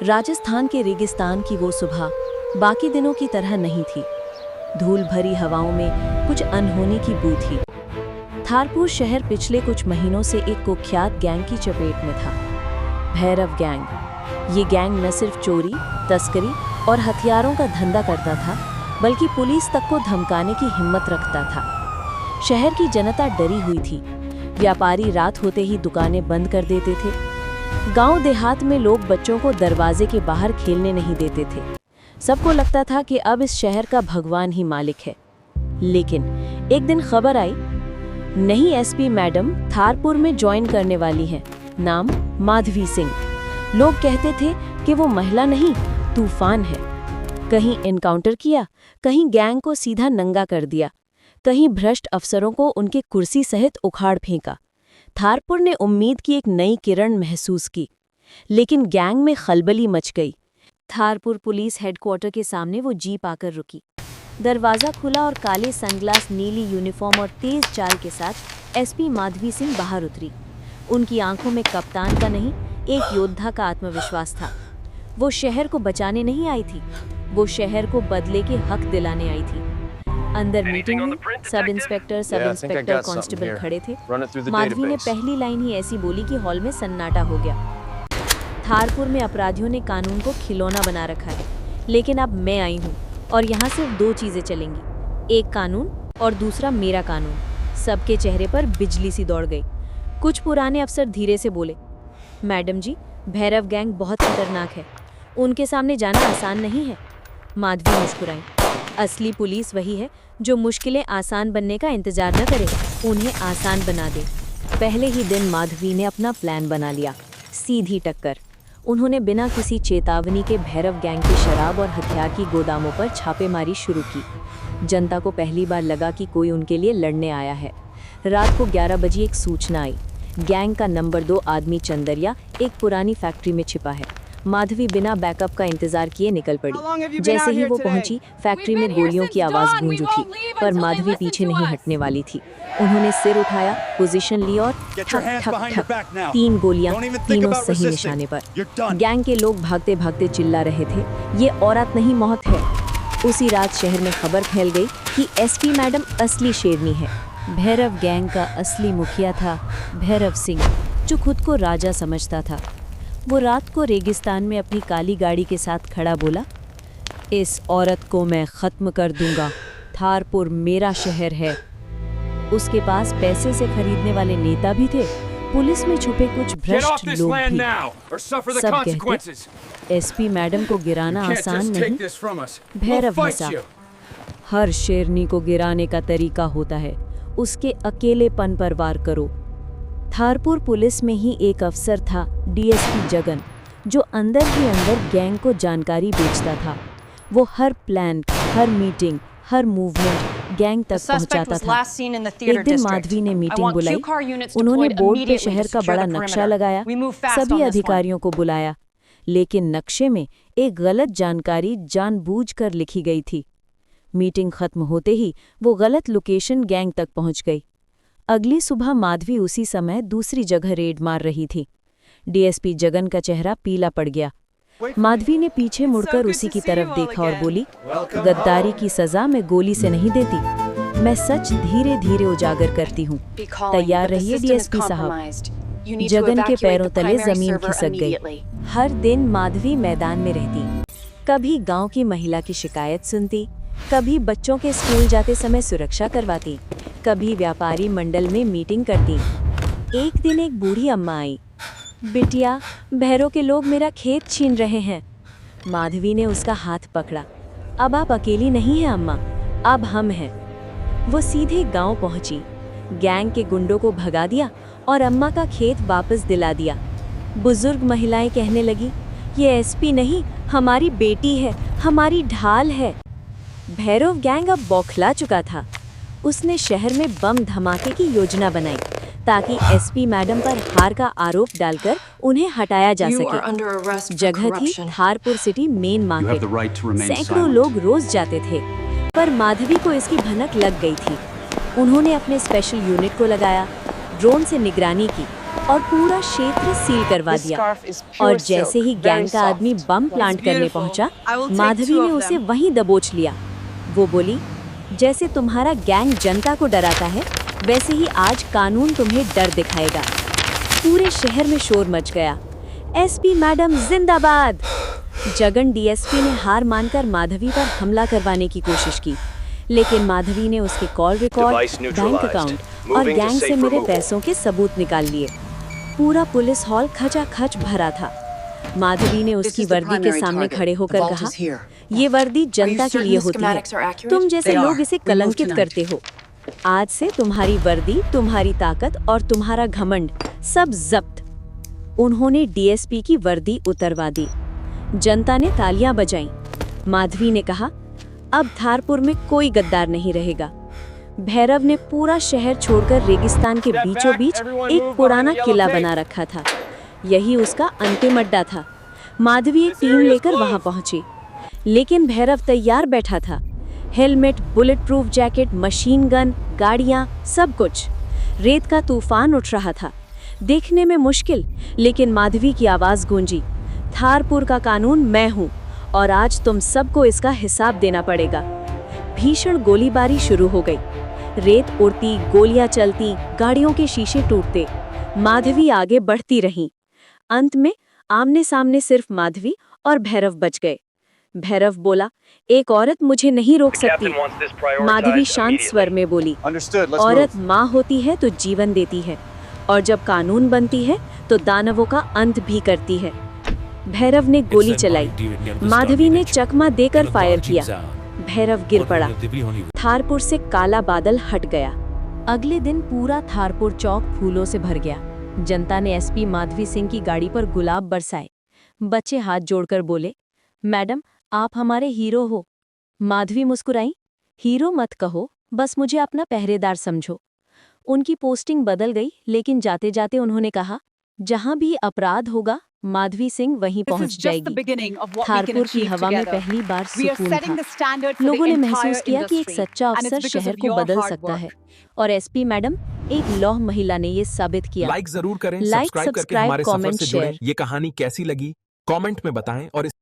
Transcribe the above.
राजस्थान के रेगिस्तान की वो सुबह बाकी दिनों की तरह नहीं थी। धूल भरी हवाओं में कुछ अनहोनी की बू थी। थारपुर शहर पिछले कुछ महीनों से एक कुख्यात गैंग की चपेट में था, भैरव गैंग। ये गैंग न सिर्फ चोरी, तस्करी और हथियारों का धंधा करता था, बल्कि पुलिस तक को धमकाने की हिम्मत रखता था। शहर की जनता डरी हुई थी। व्यापारी रात होते ही दुकानें बंद कर देते थे। गांव देहात में लोग बच्चों को दरवाजे के बाहर खेलने नहीं देते थे। सबको लगता था कि अब इस शहर का भगवान ही मालिक है। लेकिन एक दिन खबर आई, नई एसपी मैडम थारपुर में ज्वाइन करने वाली हैं। नाम माधवी सिंह। लोग कहते थे कि वो महिला नहीं, तूफान है। कहीं एनकाउंटर किया, कहीं गैंग को सीधा नंगा कर दिया, कहीं भ्रष्ट अफसरों को उनके कुर्सी सहित उखाड़ फेंका। थारपुर ने उम्मीद की एक नई किरण महसूस की, लेकिन गैंग में खलबली मच गई। थारपुर पुलिस हेडक्वार्टर के सामने वो जीप आकर रुकी। दरवाजा खुला और काले सनग्लास, नीली यूनिफॉर्म और तेज चाल के साथ एसपी माधवी सिंह बाहर उतरी। उनकी आंखों में कप्तान का नहीं, एक योद्धा का आत्मविश्वास था। वो शहर को बचाने नहीं आई थी, वो शहर को बदले के हक दिलाने आई थी। अंदर मीटिंग में सब इंस्पेक्टर कांस्टेबल खड़े थे। माधवी ने पहली लाइन ही ऐसी बोली कि हॉल में सन्नाटा हो गया। थारपुर में अपराधियों ने कानून को खिलौना बना रखा है, लेकिन अब मैं आई हूँ और यहाँ सिर्फ दो चीजें चलेंगी, एक कानून और दूसरा मेरा कानून। सबके चेहरे पर बिजली सी दौड़ गई। कुछ पुराने अफसर धीरे से बोले, मैडम जी, भैरव गैंग बहुत खतरनाक है, उनके सामने जाना आसान नहीं है। माधवी मुस्कुराई, असली पुलिस वही है जो मुश्किलें आसान बनने का इंतजार न करे, उन्हें आसान बना दे। पहले ही दिन माधवी ने अपना प्लान बना लिया, सीधी टक्कर। उन्होंने बिना किसी चेतावनी के भैरव गैंग की शराब और हथियार की गोदामों पर छापेमारी शुरू की। जनता को पहली बार लगा कि कोई उनके लिए लड़ने आया है। रात को 11 बजे एक सूचना आई, गैंग का नंबर 2 आदमी चंदरिया एक पुरानी फैक्ट्री में छिपा है। माधवी बिना बैकअप का इंतजार किए निकल पड़ी। जैसे ही वो पहुंची, फैक्ट्री में गोलियों की आवाज गूंज उठी, पर माधवी पीछे नहीं हटने वाली थी। उन्होंने सिर उठाया, पोजीशन ली और ठक ठक ठक 3 गोलियां, तीनों सही निशाने पर। गैंग के लोग भागते भागते चिल्ला रहे थे, ये औरत नहीं मौत है। उसी रात शहर में खबर फैल गई कि एसपी मैडम असली शेरनी है। भैरव गैंग का असली मुखिया था भैरव सिंह, जो खुद को राजा समझता था। वो रात को रेगिस्तान में अपनी काली गाड़ी के साथ खड़ा बोला, इस औरत को मैं खत्म कर दूंगा, थारपुर मेरा शहर है। उसके पास पैसे से खरीदने वाले नेता भी थे, पुलिस में छुपे कुछ भ्रष्ट लोग भी। सब कहते एसपी मैडम को गिराना आसान नहीं। भैरव हंसा, हर शेरनी को गिराने का तरीका होता है, उसके अकेलेपन पर वार करो। थारपुर पुलिस में ही एक अफसर था, डीएसपी जगन, जो अंदर ही अंदर गैंग को जानकारी बेचता था। वो हर प्लान, हर मीटिंग, हर मूवमेंट गैंग तक पहुंचाता था। एक दिन माधवी ने मीटिंग बुलाई। उन्होंने बोर्ड पे शहर का बड़ा नक्शा लगाया, सभी अधिकारियों को बुलाया, लेकिन नक्शे में एक गलत जानकारी जानबूझकर लिखी गई थी। मीटिंग खत्म होते ही वो गलत लोकेशन गैंग तक पहुंच गई। अगली सुबह माधवी उसी समय दूसरी जगह रेड मार रही थी। डीएसपी जगन का चेहरा पीला पड़ गया। माधवी ने पीछे मुड़कर उसी की तरफ देखा और बोली, गद्दारी की सजा मैं गोली से नहीं देती, मैं सच धीरे धीरे उजागर करती हूँ। तैयार रहिए डीएसपी साहब। जगन के पैरों तले जमीन खिसक गई। हर दिन माधवी मैदान में रहती, कभी गांव की महिला की शिकायत सुनती, कभी बच्चों के स्कूल जाते समय सुरक्षा करवाती, कभी व्यापारी मंडल में मीटिंग करती। एक दिन एक बूढ़ी अम्मा आई, बिटिया, भैरव के लोग मेरा खेत छीन रहे हैं। माधवी ने उसका हाथ पकड़ा, अब आप अकेली नहीं हैं अम्मा, अब हम हैं। वो सीधे गांव पहुंची, गैंग के गुंडों को भगा दिया और अम्मा का खेत वापस दिला दिया। बुजुर्ग महिलाएं कहने लगी, ये एसपी नहीं, हमारी बेटी है, हमारी ढाल है। भैरव गैंग अब बौखला चुका था। उसने शहर में बम धमाके की योजना बनाई ताकि एसपी मैडम पर हार का आरोप डालकर उन्हें हटाया जा सके। जगह थी थारपुर सिटी मेन मार्केट। सैकड़ों लोग रोज जाते थे, पर माधवी को इसकी भनक लग गई थी। उन्होंने अपने स्पेशल यूनिट को लगाया, ड्रोन से निगरानी की, और पूरा क्षेत्र सील करवा दिया। और जैसे ही गैंग का आदमी बम प्लांट करने पहुंचा, माधवी ने उसे वहीं दबोच लिया। वो बोली, जैसे तुम्हारा गैंग जनता को डराता है, वैसे ही आज कानून तुम्हें डर दिखाएगा। पूरे शहर में शोर मच गया, एसपी मैडम जिंदाबाद। जगन डीएसपी ने हार मानकर माधवी पर हमला करवाने की कोशिश की, लेकिन माधवी ने उसके कॉल रिकॉर्ड, बैंक अकाउंट और गैंग से मिले पैसों के सबूत निकाल लिए। पूरा पुलिस हॉल खचाखच भरा था। माधवी ने उसकी वर्दी के सामने खड़े होकर कहा, ये वर्दी जनता के लिए होती है, तुम जैसे लोग इसे कलंकित करते हो। आज से तुम्हारी वर्दी, तुम्हारी ताकत और तुम्हारा घमंड सब जब्त। उन्होंने डीएसपी की वर्दी उतरवा दी। जनता ने तालियां बजाईं। माधवी ने कहा, अब थारपुर में कोई गद्दार नहीं रहेगा। भैरव ने पूरा शहर छोड़कर रेगिस्तान के बीचों बीच एक पुराना किला बना रखा था। यही उसका अंतिम अड्डा था। माधवी एक टीम लेकर वहां पहुंची, लेकिन भैरव तैयार बैठा था। Helmet, bullet proof jacket, machine gun, गाड़ियां, सब कुछ। रेत का तूफान उठ रहा था, देखने में मुश्किल, लेकिन माधवी की आवाज गूंजी, थारपुर का कानून मैं हूं और आज तुम सबको इसका हिसाब देना पड़ेगा। भीषण गोलीबारी शुरू हो गई। रेत उड़ती, गोलियां चलती, गाड़ियों के शीशे टूटते। माधवी आगे बढ़ती रही। अंत में आमने सामने सिर्फ माधवी और भैरव बच गए। भैरव बोला, एक औरत मुझे नहीं रोक सकती। माधवी शांत स्वर में बोली, औरत माँ होती है तो जीवन देती है, और जब कानून बनती है तो दानवों का अंत भी करती है। भैरव ने गोली चलाई। माधवी ने चकमा देकर फायर किया। भैरव गिर पड़ा। थारपुर से काला बादल हट गया। अगले दिन पूरा थारपुर चौक फूलों से भर गया। जनता ने एसपी माधवी सिंह की गाड़ी पर गुलाब बरसाए। बच्चे हाथ जोड़कर बोले, मैडम आप हमारे हीरो हो। माधवी मुस्कुराई, हीरो मत कहो, बस मुझे अपना पहरेदार समझो। उनकी पोस्टिंग बदल गई, लेकिन जाते जाते उन्होंने कहा, जहां भी अपराध होगा माधवी सिंह वहीं पहुंच जाएगी। थारपुर की हवा में पहली बार सुकून था। लोगों ने महसूस किया कि एक सच्चा अफसर शहर को बदल सकता है, और एसपी मैडम एक लौह महिला ने ये साबित किया। लाइक जरूर करें, लाइक, सब्सक्राइब करके सब्सक्राइब, हमारे सफर कमेंट, से जुड़ें। शेयर। ये कहानी कैसी लगी कमेंट में बताएं और